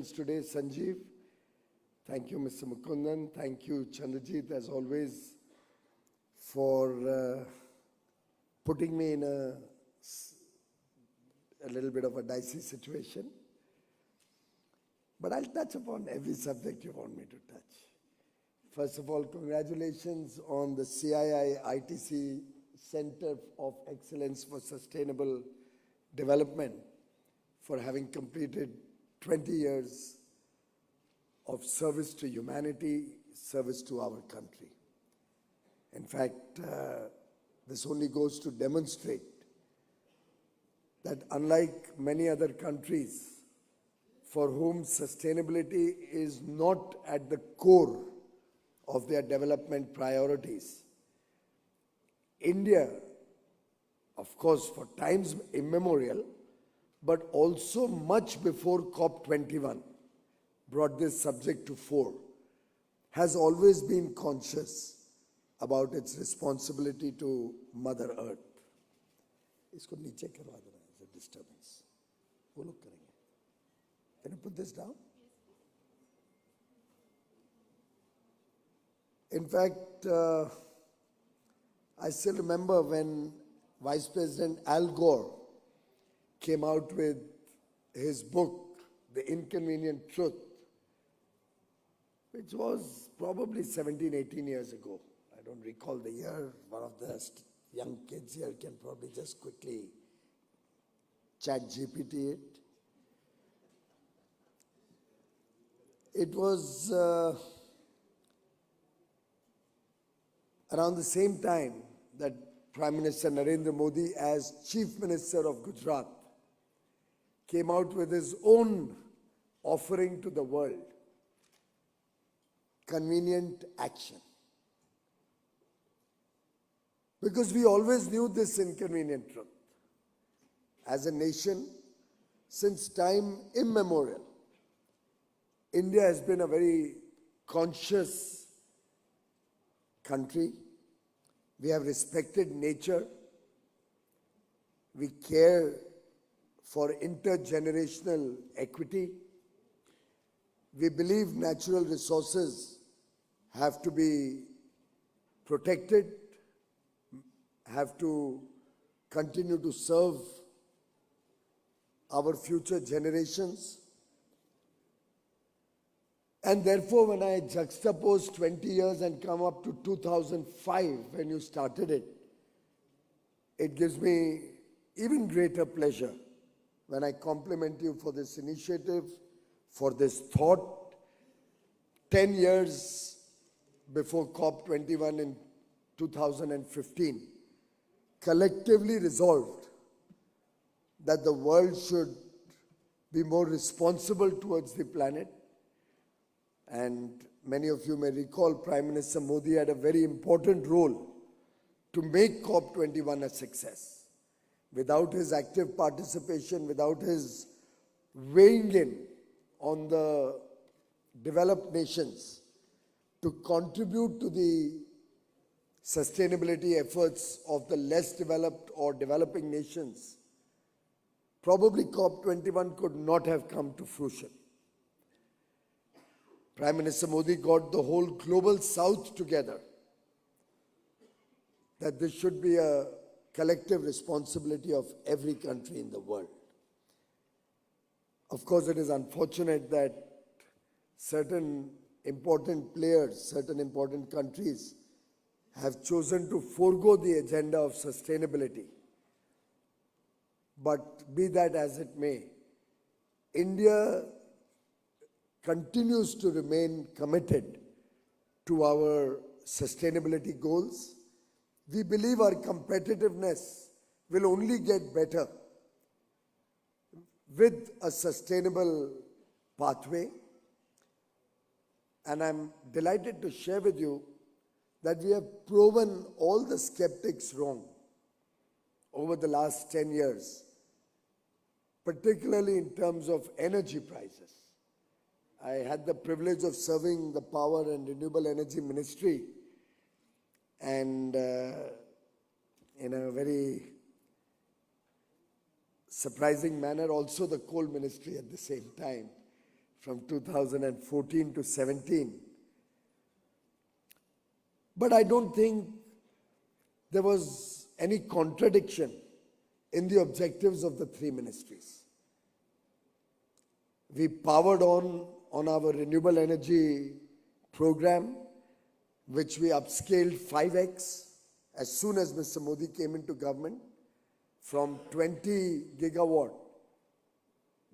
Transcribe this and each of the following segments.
Today, Sanjeev. Thank you, Mr. Mukundan. Thank you, Chandrajit, as always, for putting me in a little bit of a dicey situation. But I'll touch upon every subject you want me to touch. First of all, congratulations on the CII ITC Center of Excellence for Sustainable Development for having completed 20 years of service to humanity, service to our country. In fact, this only goes to demonstrate that unlike many other countries for whom sustainability is not at the core of their development priorities, India, of course, for times immemorial, but also much before COP21 brought this subject to fore, has always been conscious about its responsibility to Mother Earth. इसको नीचे करवा देना as a disturbance. वो लोग करेंगे. Can you put this down? In fact, I still remember when Vice President Al Gore came out with his book, The Inconvenient Truth, which was probably 17, 18 years ago. I don't recall the year. One of the young kids here can probably just quickly chat GPT it. It was around the same time that Prime Minister Narendra Modi, as Chief Minister of Gujarat, came out with his own offering to the world, convenient action. Because we always knew this inconvenient truth. As a nation, since time immemorial, India has been a very conscious country. We have respected nature. We care for intergenerational equity. We believe natural resources have to be protected, have to continue to serve our future generations. And therefore, when I juxtapose 20 years and come up to 2005, when you started it, it gives me even greater pleasure when I compliment you for this initiative, for this thought. 10 years before COP21 in 2015, collectively resolved that the world should be more responsible towards the planet. And many of you may recall Prime Minister Modi had a very important role to make COP21 a success. Without his active participation, without his weighing in on the developed nations to contribute to the sustainability efforts of the less developed or developing nations, probably COP21 could not have come to fruition. Prime Minister Modi got the whole global south together, that this should be a collective responsibility of every country in the world. Of course, it is unfortunate that certain important players, certain important countries have chosen to forego the agenda of sustainability. But be that as it may, India continues to remain committed to our sustainability goals. We believe our competitiveness will only get better with a sustainable pathway. And I'm delighted to share with you that we have proven all the skeptics wrong over the last 10 years, particularly in terms of energy prices. I had the privilege of serving the Power and Renewable Energy Ministry, and in a very surprising manner also the Coal Ministry at the same time, from 2014 to 17. But I don't think there was any contradiction in the objectives of the three ministries. We powered on our renewable energy program, which we upscaled 5x as soon as Mr. Modi came into government. From 20 gigawatt,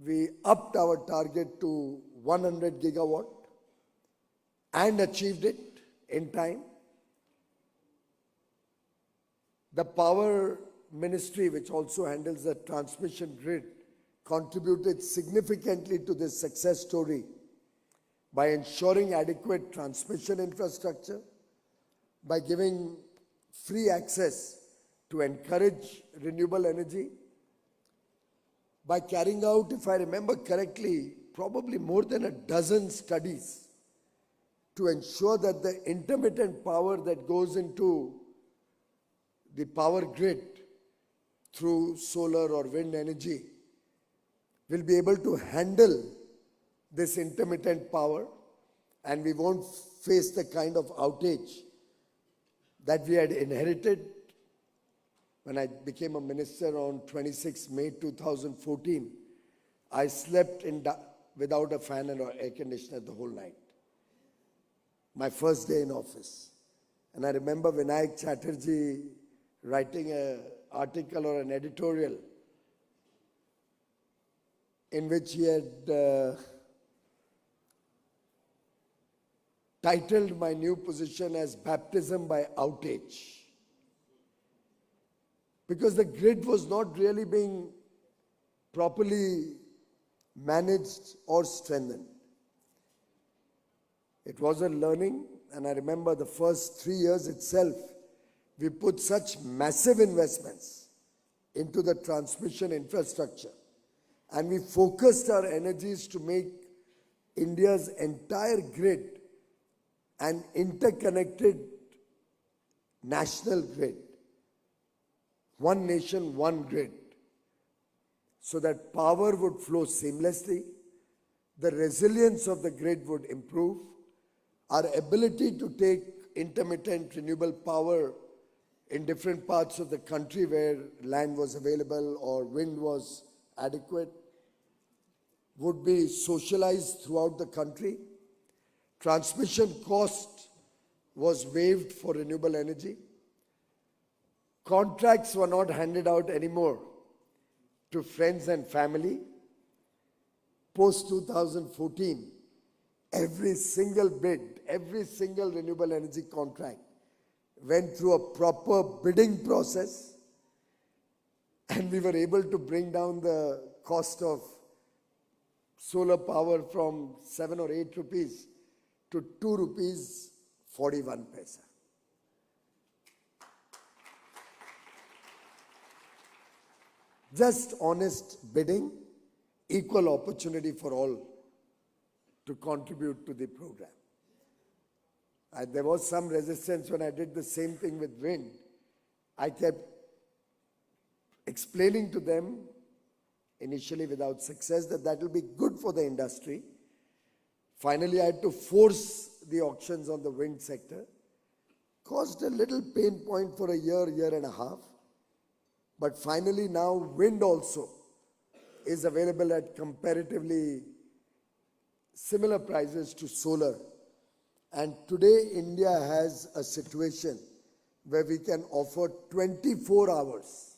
we upped our target to 100 gigawatt and achieved it in time. The power ministry, which also handles the transmission grid, contributed significantly to this success story by ensuring adequate transmission infrastructure, by giving free access to encourage renewable energy, by carrying out, if I remember correctly, probably more than a dozen studies to ensure that the intermittent power that goes into the power grid through solar or wind energy will be able to handle this intermittent power, and we won't face the kind of outage that we had inherited when I became a minister on 26 May 2014. I slept without a fan or air conditioner the whole night. My first day in office. And I remember Vinayak Chatterjee writing an article or an editorial in which he had titled my new position as Baptism by Outage. Because the grid was not really being properly managed or strengthened. It was a learning, and I remember the first 3 years itself, we put such massive investments into the transmission infrastructure, and we focused our energies to make India's entire grid an interconnected national grid. One nation, one grid, so that power would flow seamlessly, the resilience of the grid would improve, our ability to take intermittent renewable power in different parts of the country where land was available or wind was adequate would be socialized throughout the country. Transmission cost was waived for renewable energy. Contracts were not handed out anymore to friends and family. Post 2014, every single bid, every single renewable energy contract went through a proper bidding process, and we were able to bring down the cost of solar power from 7 or 8 rupees to 2 rupees 41 paisa. Just honest bidding, equal opportunity for all to contribute to the program. There was some resistance when I did the same thing with wind. I kept explaining to them, initially without success, that will be good for the industry. Finally, I had to force the auctions on the wind sector. Caused a little pain point for a year, year and a half. But finally now wind also is available at comparatively similar prices to solar. And today India has a situation where we can offer 24 hours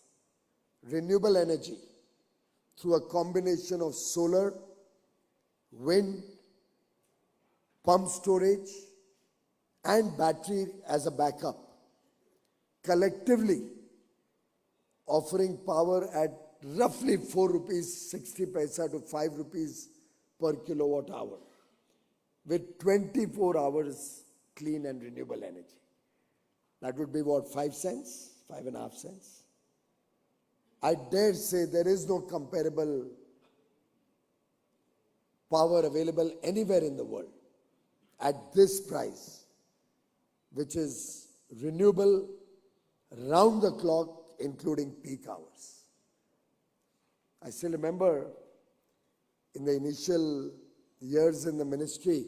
renewable energy through a combination of solar, wind, pump storage, and battery as a backup, collectively offering power at roughly 4 rupees 60 paisa to 5 rupees per kilowatt hour, with 24 hours clean and renewable energy. That would be what, 5 cents, 5.5 cents? I dare say there is no comparable power available anywhere in the world at this price, which is renewable round the clock, including peak hours. I still remember in the initial years in the ministry,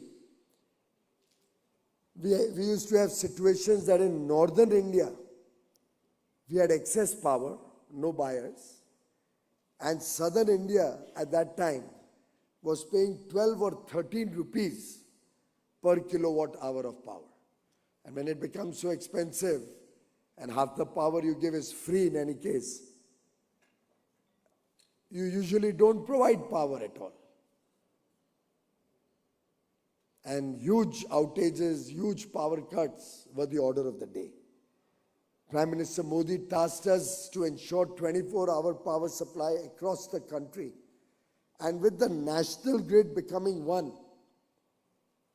we used to have situations that in northern India, we had excess power, no buyers, and southern India at that time was paying 12 or 13 rupees per kilowatt hour of power. And when it becomes so expensive and half the power you give is free in any case, you usually don't provide power at all. And huge outages, huge power cuts were the order of the day. Prime Minister Modi tasked us to ensure 24-hour power supply across the country. And with the national grid becoming one,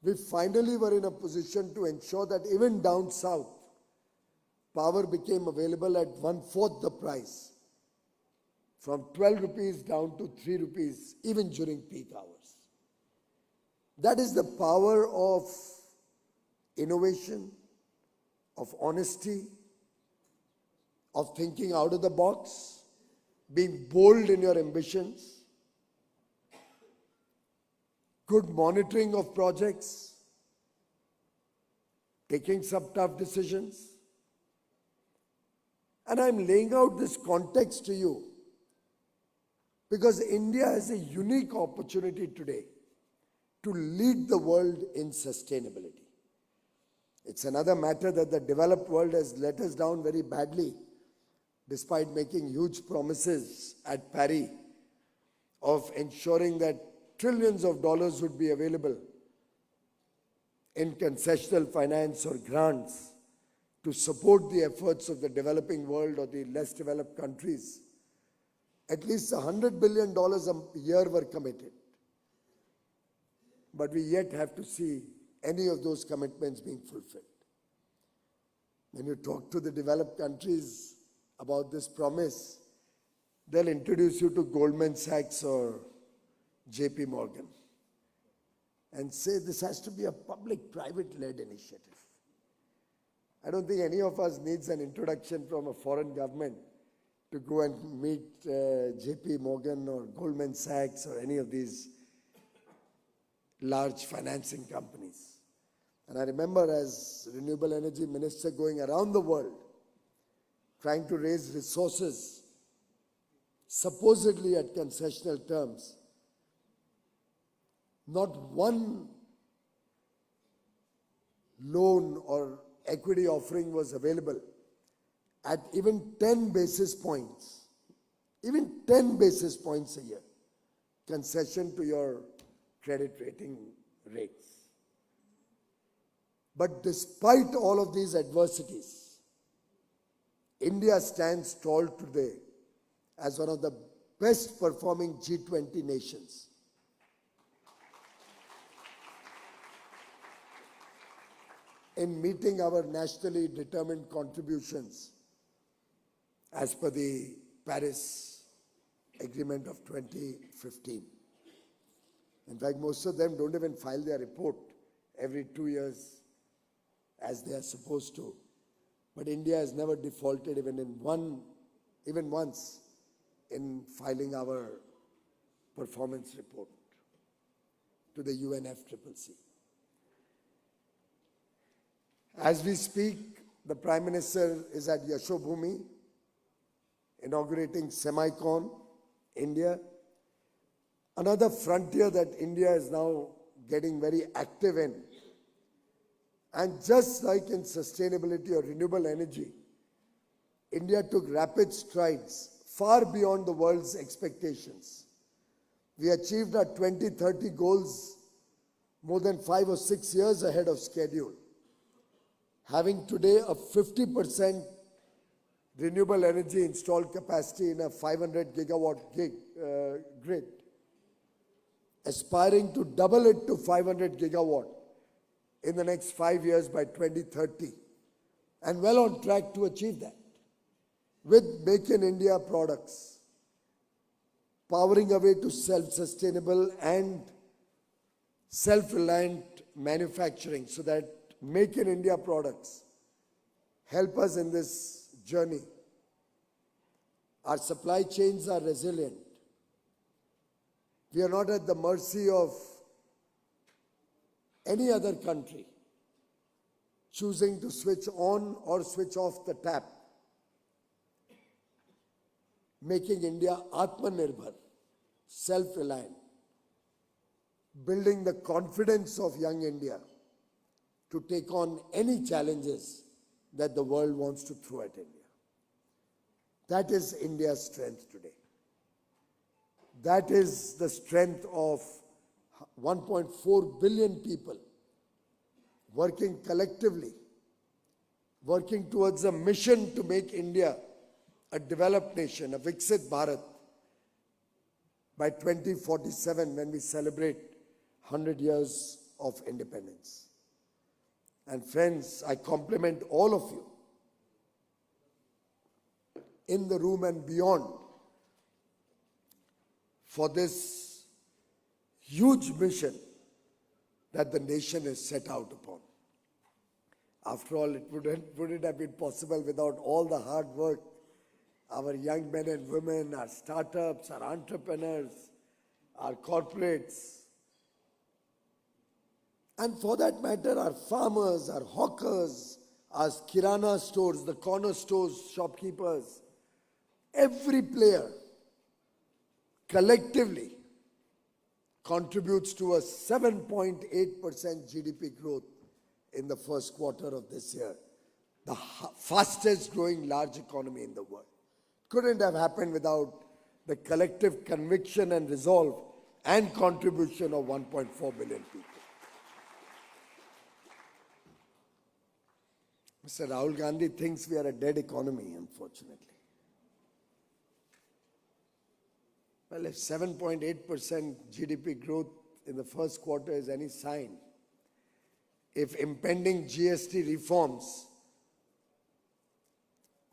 we finally were in a position to ensure that even down south, power became available at 1/4 the price, from 12 rupees down to 3 rupees, even during peak hours. That is the power of innovation, of honesty, of thinking out of the box, being bold in your ambitions, good monitoring of projects, taking some tough decisions. And I'm laying out this context to you because India has a unique opportunity today to lead the world in sustainability. It's another matter that the developed world has let us down very badly, despite making huge promises at Paris of ensuring that trillions of dollars would be available in concessional finance or grants to support the efforts of the developing world or the less developed countries. At least $100 billion a year were committed. But we yet have to see any of those commitments being fulfilled. When you talk to the developed countries about this promise, they'll introduce you to Goldman Sachs or JP Morgan and say this has to be a public-private-led initiative. I don't think any of us needs an introduction from a foreign government to go and meet JP Morgan or Goldman Sachs or any of these large financing companies. And I remember as renewable energy minister going around the world trying to raise resources supposedly at concessional terms. Not one loan or equity offering was available at even 10 basis points, even 10 basis points a year, concession to your credit rating rates. But despite all of these adversities, India stands tall today as one of the best performing G20 nations. In meeting our nationally determined contributions as per the Paris Agreement of 2015. In fact, most of them don't even file their report every 2 years as they are supposed to. But India has never defaulted even once in filing our performance report to the UNFCCC. As we speak, the Prime Minister is at Yashobhumi, inaugurating Semicon, India. Another frontier that India is now getting very active in. And just like in sustainability or renewable energy, India took rapid strides far beyond the world's expectations. We achieved our 2030 goals more than 5 or 6 years ahead of schedule, having today a 50% renewable energy installed capacity in a 500 gigawatt grid, aspiring to double it to 500 gigawatt in the next 5 years by 2030, and well on track to achieve that. With Make in India products, powering away to self-sustainable and self-reliant manufacturing so that Make in India products help us in this journey. Our supply chains are resilient. We are not at the mercy of any other country choosing to switch on or switch off the tap, making India Atmanirbhar, self-reliant, building the confidence of young India to take on any challenges that the world wants to throw at India. That is India's strength today. That is the strength of 1.4 billion people working collectively, working towards a mission to make India a developed nation, a Viksit Bharat, by 2047 when we celebrate 100 years of independence. And friends, I compliment all of you in the room and beyond for this huge mission that the nation is set out upon. After all, it wouldn't have been possible without all the hard work our young men and women, our startups, our entrepreneurs, our corporates, and for that matter, our farmers, our hawkers, our kirana stores, the corner stores, shopkeepers, every player collectively contributes to a 7.8% GDP growth in the first quarter of this year, the fastest growing large economy in the world. Couldn't have happened without the collective conviction and resolve and contribution of 1.4 billion people. Mr. Rahul Gandhi thinks we are a dead economy, unfortunately. Well, if 7.8% GDP growth in the first quarter is any sign, if impending GST reforms,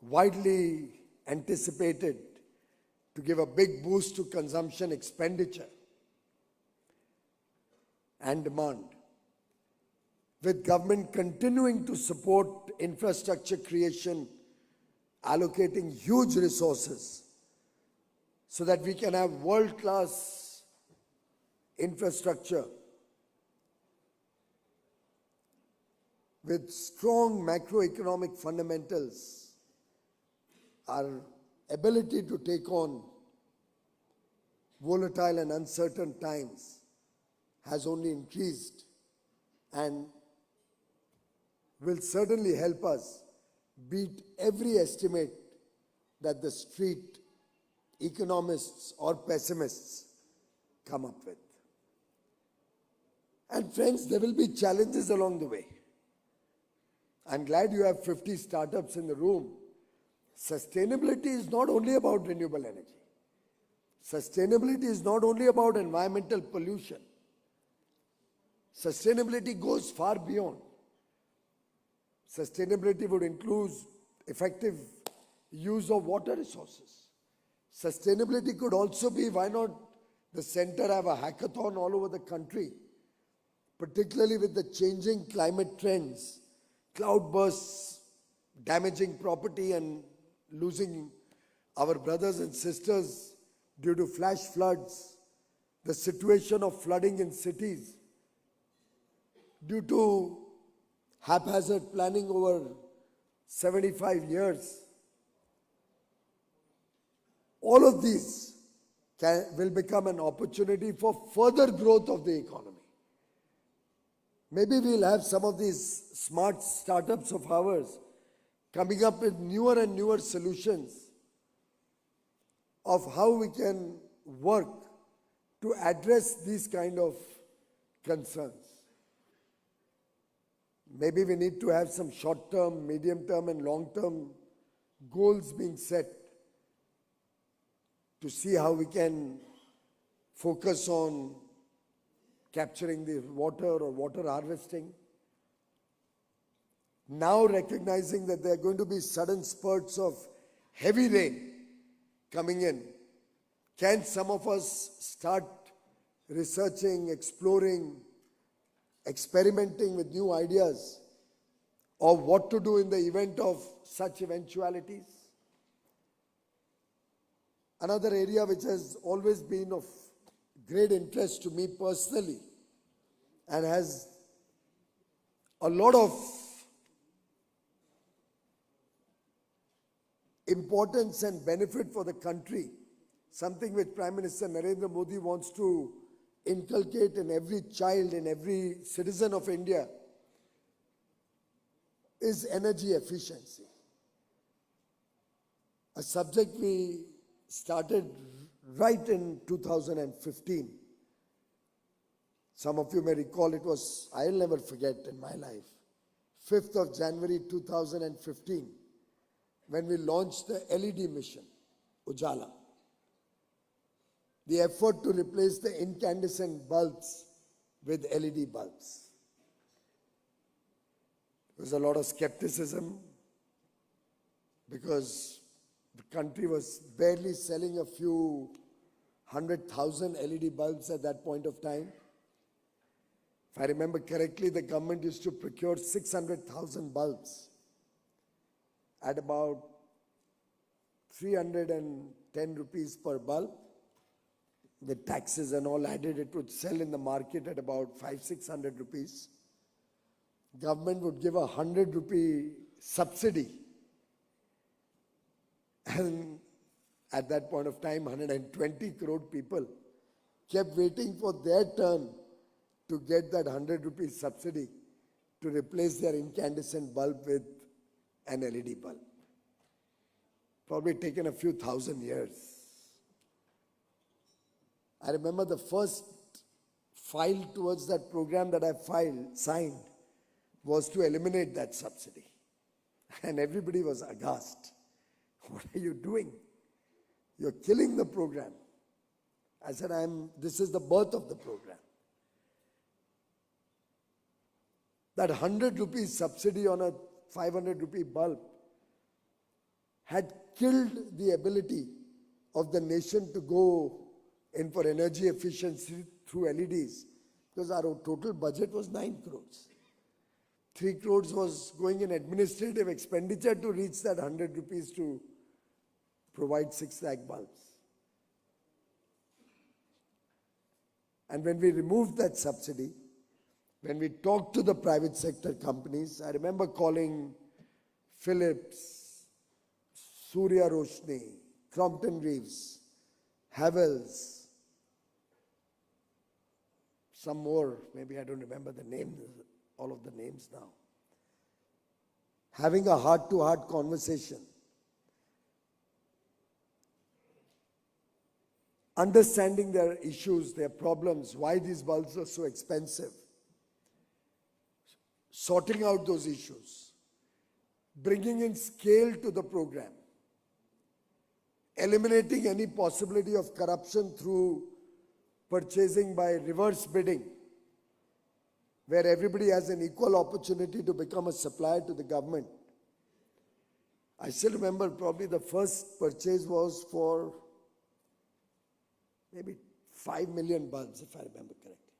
widely anticipated to give a big boost to consumption expenditure and demand, with government continuing to support infrastructure creation, allocating huge resources so that we can have world-class infrastructure with strong macroeconomic fundamentals, our ability to take on volatile and uncertain times has only increased and will certainly help us beat every estimate that the street economists or pessimists come up with. And friends, there will be challenges along the way. I'm glad you have 50 startups in the room. Sustainability is not only about renewable energy. Sustainability is not only about environmental pollution. Sustainability goes far beyond. Sustainability would include effective use of water resources. Sustainability could also be, why not the center have a hackathon all over the country, particularly with the changing climate trends, cloudbursts damaging property and losing our brothers and sisters due to flash floods, the situation of flooding in cities due to haphazard planning over 75 years. All of these will become an opportunity for further growth of the economy. Maybe we'll have some of these smart startups of ours coming up with newer and newer solutions of how we can work to address these kind of concerns. Maybe we need to have some short-term, medium-term and long-term goals being set to see how we can focus on capturing the water or water harvesting. Now recognizing that there are going to be sudden spurts of heavy rain coming in, can some of us start researching, exploring, experimenting with new ideas of what to do in the event of such eventualities? Another area which has always been of great interest to me personally and has a lot of importance and benefit for the country, something which Prime Minister Narendra Modi wants to inculcate in every child, in every citizen of India, is energy efficiency. A subject we started right in 2015. Some of you may recall it was, I'll never forget in my life, 5th of January 2015, when we launched the LED mission, Ujala. The effort to replace the incandescent bulbs with LED bulbs. There was a lot of skepticism because the country was barely selling a few 100,000 LED bulbs at that point of time. If I remember correctly, the government used to procure 600,000 bulbs at about 310 rupees per bulb. With taxes and all added, it would sell in the market at about 500-600 rupees. Government would give a 100 rupee subsidy. And at that point of time, 120 crore people kept waiting for their turn to get that 100 rupee subsidy to replace their incandescent bulb with an LED bulb. Probably taken a few thousand years. I remember the first file towards that program that I signed was to eliminate that subsidy. And everybody was aghast. What are you doing? You're killing the program. I said, this is the birth of the program. That 100 rupees subsidy on a 500 rupee bulb had killed the ability of the nation to go in for energy efficiency through LEDs, because our total budget was 9 crores. 3 crores was going in administrative expenditure to reach that 100 rupees to provide 6 lakh bulbs. And when we removed that subsidy, when we talked to the private sector companies, I remember calling Philips, Surya Roshni, Crompton Reeves, Havels, some more, maybe I don't remember the names, all of the names now. Having a heart-to-heart conversation. Understanding their issues, their problems, why these bulbs are so expensive. Sorting out those issues. Bringing in scale to the program. Eliminating any possibility of corruption through purchasing by reverse bidding, where everybody has an equal opportunity to become a supplier to the government. I still remember probably the first purchase was for maybe 5 million bulbs, if I remember correctly.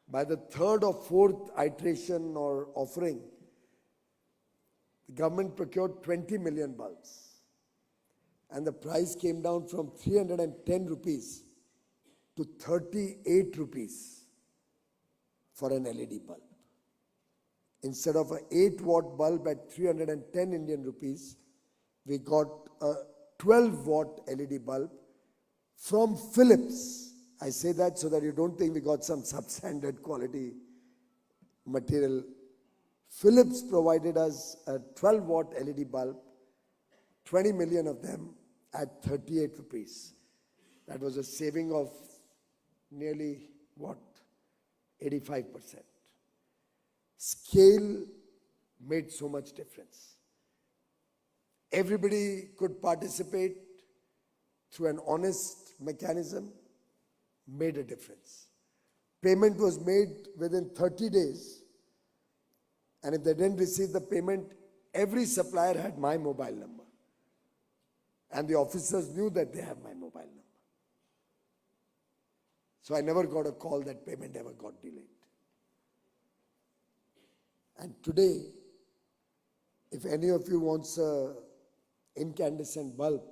By the third or fourth iteration or offering, the government procured 20 million bulbs. And the price came down from 310 rupees to 38 rupees for an LED bulb. Instead of an 8-watt bulb at 310 Indian rupees, we got a 12-watt LED bulb from Philips. I say that so that you don't think we got some substandard quality material. Philips provided us a 12-watt LED bulb, 20 million of them at 38 rupees. That was a saving of nearly, 85%. Scale made so much difference. Everybody could participate through an honest mechanism, made a difference. Payment was made within 30 days, and if they didn't receive the payment, every supplier had my mobile number. And the officers knew that they have my mobile number. So I never got a call that payment ever got delayed. And today, if any of you wants a incandescent bulb,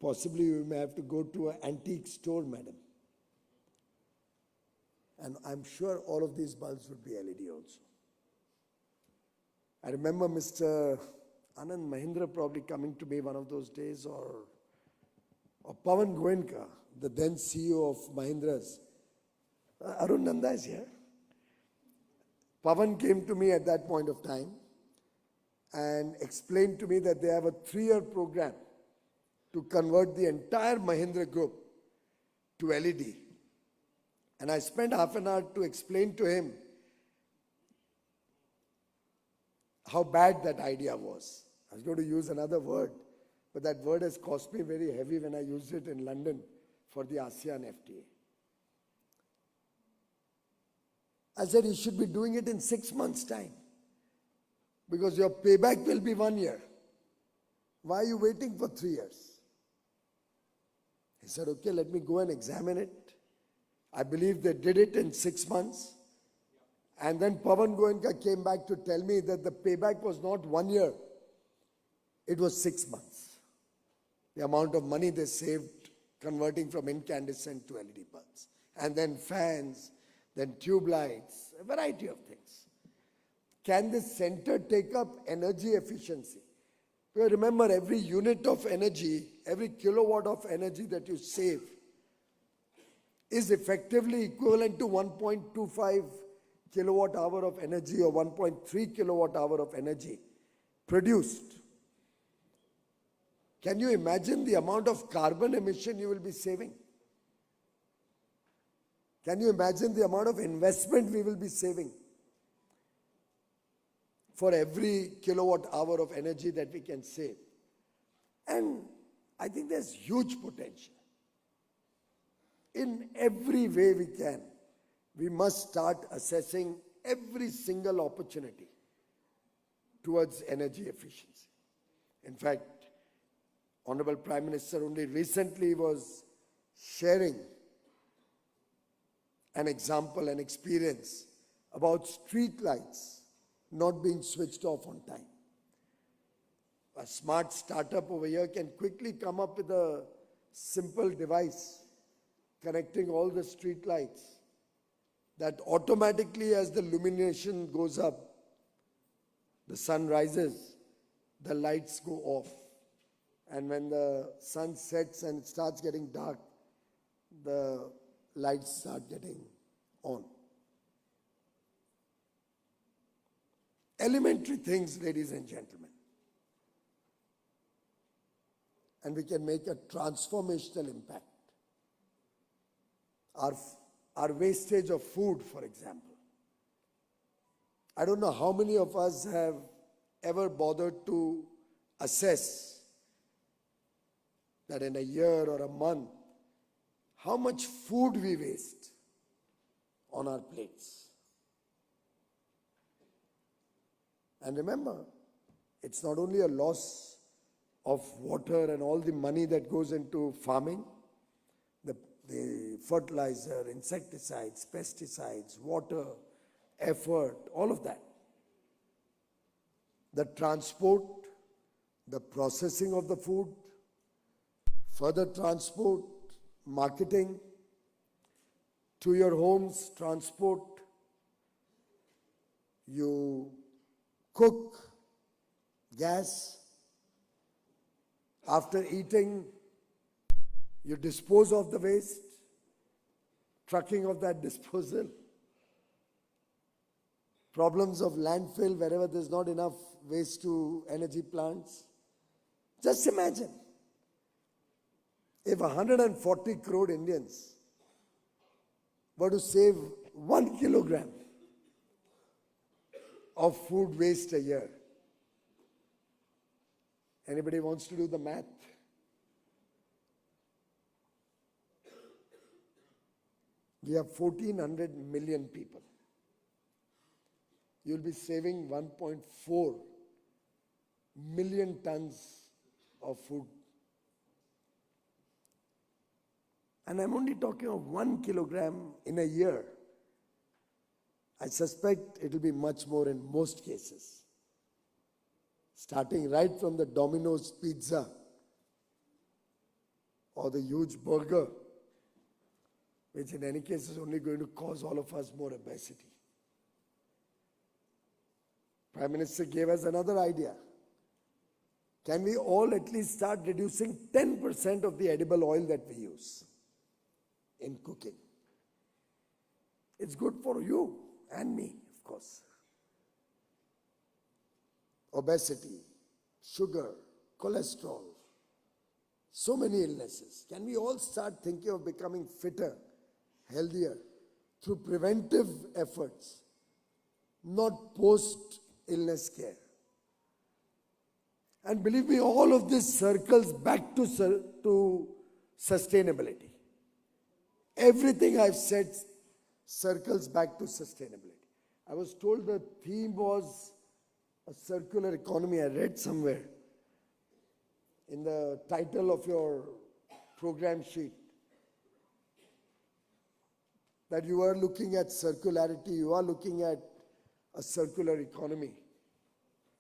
possibly you may have to go to an antique store, madam. And I'm sure all of these bulbs would be LED also. I remember Mr. Anand Mahindra probably coming to me one of those days, or Pawan Goenka, the then CEO of Mahindra's. Arun Nanda is here. Pawan came to me at that point of time and explained to me that they have a 3-year program to convert the entire Mahindra group to LED. And I spent half an hour to explain to him how bad that idea was. I was going to use another word, but that word has cost me very heavy when I used it in London for the ASEAN FTA. I said you should be doing it in 6 months' time, because your payback will be 1 year. Why are you waiting for 3 years? He said, okay, let me go and examine it. I believe they did it in 6 months. And then Pawan Goenka came back to tell me that the payback was not 1 year, it was 6 months. The amount of money they saved converting from incandescent to LED bulbs. And then fans, then tube lights, a variety of things. Can this center take up energy efficiency? Because remember, every unit of energy, every kilowatt of energy that you save is effectively equivalent to 1.25 kilowatt hour of energy or 1.3 kilowatt hour of energy produced. Can you imagine the amount of carbon emission you will be saving? Can you imagine the amount of investment we will be saving for every kilowatt hour of energy that we can save? And I think there's huge potential. In every way we can, we must start assessing every single opportunity towards energy efficiency. In fact, Honorable Prime Minister only recently was sharing an example, an experience about street lights not being switched off on time. A smart startup over here can quickly come up with a simple device connecting all the street lights that automatically, as the illumination goes up, the sun rises, the lights go off. And when the sun sets and it starts getting dark, the lights start getting on. Elementary things, ladies and gentlemen. And we can make a transformational impact. Our wastage of food, for example. I don't know how many of us have ever bothered to assess that in a year or a month, how much food we waste on our plates. And remember, it's not only a loss of water and all the money that goes into farming, the fertilizer, insecticides, pesticides, water, effort, all of that. The transport, the processing of the food, further transport, marketing, to your homes, transport, you cook, gas, after eating, you dispose of the waste, trucking of that disposal, problems of landfill wherever there's not enough waste to energy plants. Just imagine if 140 crore Indians were to save 1 kilogram of food waste a year. Anybody wants to do the math? We have 1,400 million people. You'll be saving 1.4 million tons of food. And I'm only talking of 1 kilogram in a year. I suspect it will be much more in most cases. Starting right from the Domino's pizza or the huge burger which in any case is only going to cause all of us more obesity. Prime Minister gave us another idea. Can we all at least start reducing 10% of the edible oil that we use in cooking? It's good for you and me, of course. Obesity, sugar, cholesterol, so many illnesses. Can we all start thinking of becoming fitter, healthier through preventive efforts, not post-illness care? And believe me, all of this circles back to sustainability. Everything I've said circles back to sustainability. I was told the theme was a circular economy. I read somewhere in the title of your program sheet that you are looking at circularity, you are looking at a circular economy.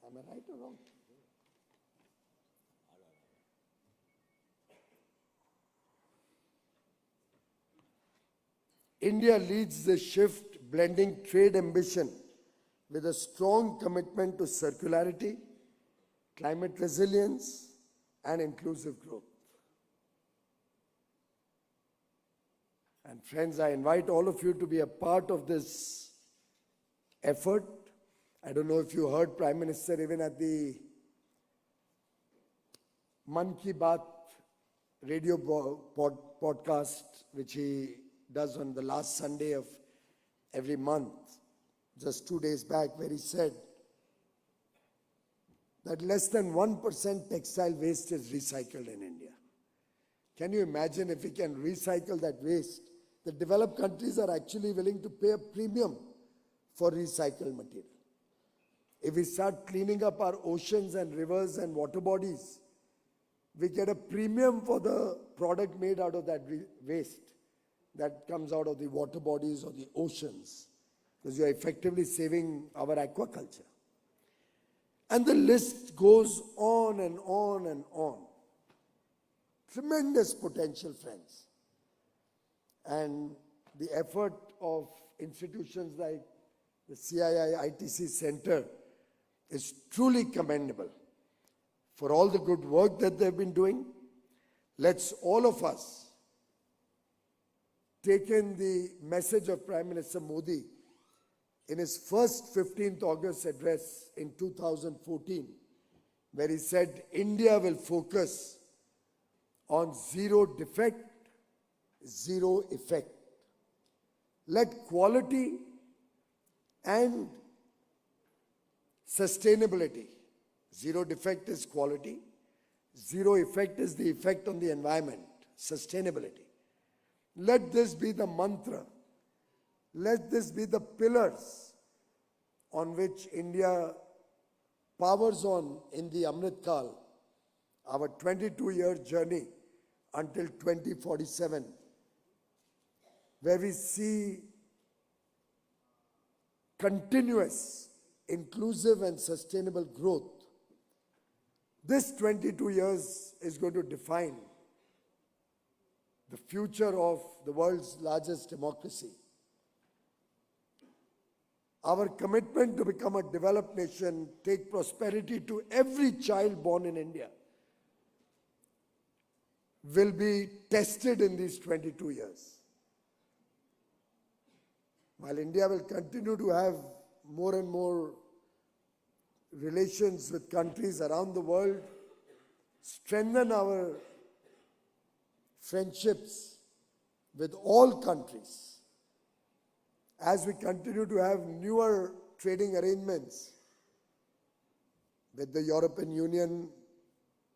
Am I right or wrong? India leads the shift, blending trade ambition with a strong commitment to circularity, climate resilience, and inclusive growth. And friends, I invite all of you to be a part of this effort. I don't know if you heard Prime Minister even at the Man Ki Baat radio podcast, which he does on the last Sunday of every month, just 2 days back, where he said that less than 1% textile waste is recycled in India. Can you imagine if we can recycle that waste? The developed countries are actually willing to pay a premium for recycled material. If we start cleaning up our oceans and rivers and water bodies, we get a premium for the product made out of that waste that comes out of the water bodies or the oceans, because you are effectively saving our aquaculture. And the list goes on and on and on. Tremendous potential, friends. And the effort of institutions like the CII ITC Center is truly commendable. For all the good work that they've been doing, let's all of us take in the message of Prime Minister Modi in his first 15th August address in 2014, where he said India will focus on zero defect, zero effect. Let quality and sustainability, zero defect is quality, zero effect is the effect on the environment, sustainability. Let this be the mantra. Let this be the pillars on which India powers on in the Amrit Kal, our 22-year journey until 2047, where we see continuous, inclusive and sustainable growth. This 22 years is going to define the future of the world's largest democracy. Our commitment to become a developed nation, take prosperity to every child born in India, will be tested in these 22 years. While India will continue to have more and more relations with countries around the world, strengthen our friendships with all countries, as we continue to have newer trading arrangements with the European Union,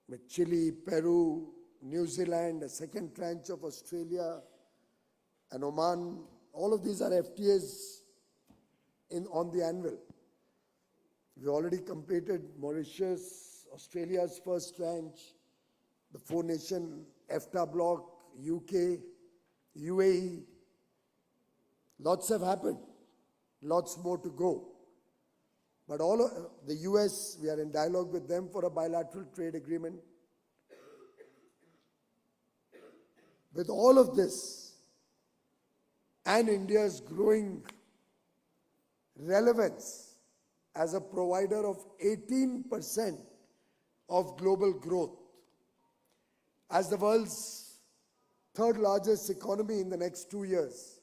with Chile, Peru, New Zealand, a second tranche of Australia and Oman. All of these are FTAs on the anvil. We already completed Mauritius, Australia's first tranche, the four-nation EFTA bloc, UK, UAE. Lots have happened, lots more to go. But all of the US, we are in dialogue with them for a bilateral trade agreement. With all of this, and India's growing relevance as a provider of 18% of global growth, as the world's third largest economy in the next 2 years,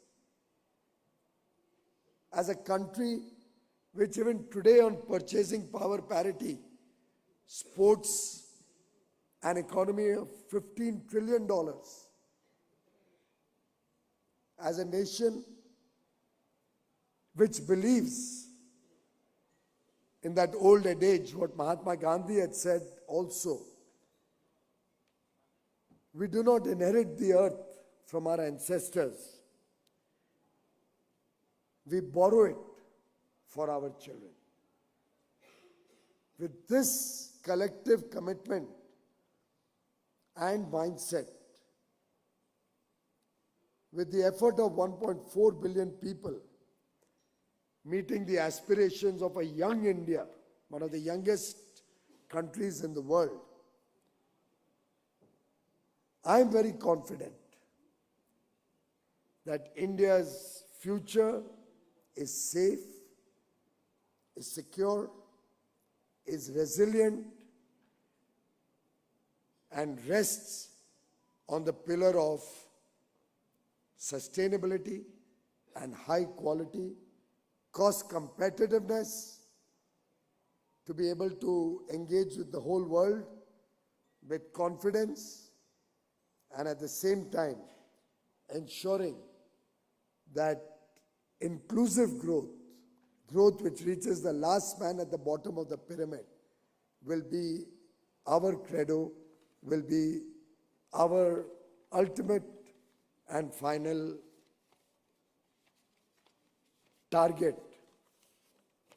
as a country which even today on purchasing power parity sports an economy of $15 trillion, as a nation which believes in that old adage, what Mahatma Gandhi had said also, we do not inherit the earth from our ancestors. We borrow it for our children. With this collective commitment and mindset, with the effort of 1.4 billion people meeting the aspirations of a young India, one of the youngest countries in the world, I am very confident that India's future is safe, is secure, is resilient, and rests on the pillar of sustainability and high quality, cost competitiveness, to be able to engage with the whole world with confidence, and at the same time ensuring that inclusive growth, growth which reaches the last man at the bottom of the pyramid, will be our credo, will be our ultimate and final target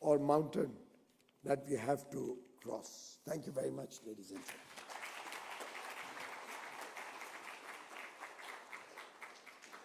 or mountain that we have to cross. Thank you very much, ladies and gentlemen.